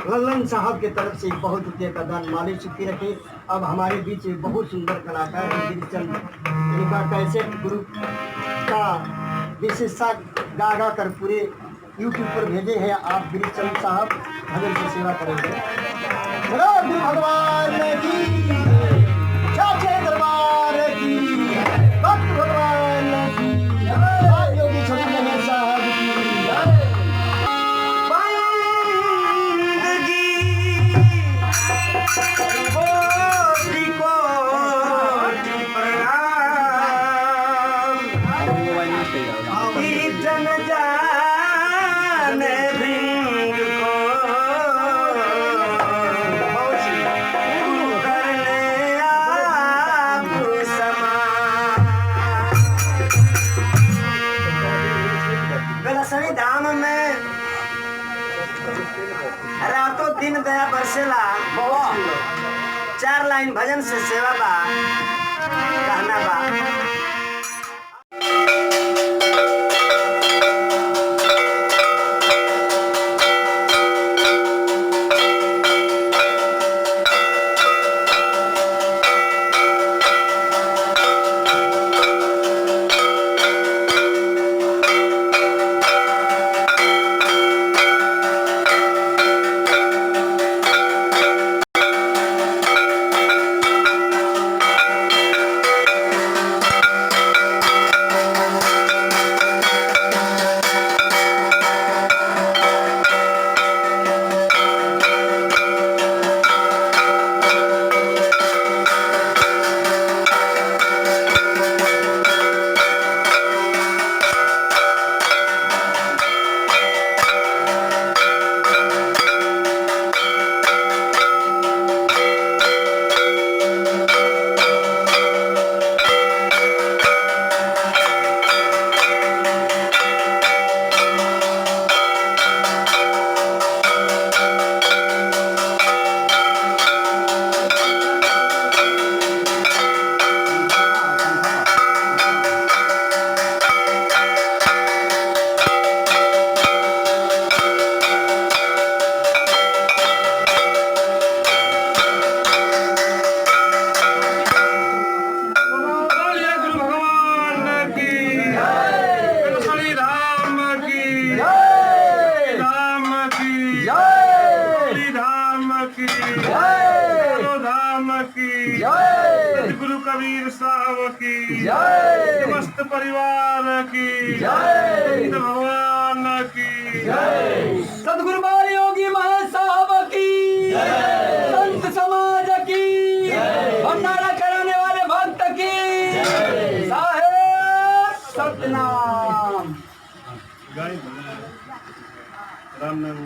लल्लन साहब के तरफ से बहुत रुपये का दान मालिक सुखी रखे। अब हमारे बीच एक बहुत सुंदर कलाकार गिरिचंद, इनका कैसेट ग्रुप का विशेषता गा गा कर पूरे यूट्यूब पर भेजे हैं। आप गिरिचंद साहब भजन की सेवा करेंगे। गुरु भगवान की चाचे दरबार की, भक्त भगवान की, योगी छत्रपति साहब की धाम में रातों दिन दया बरसेला। 4 लाइन भजन से सेवा बा, कहना बा। गुरु कबीर साहब की जय, समस्त परिवार की जय, भगवान की जय, सदगुरु बाल योगी महाराज साहब की जय, संत समाज की जय, भंडारा कराने वाले भक्त की जय, साहेब सतनाम। राम नाम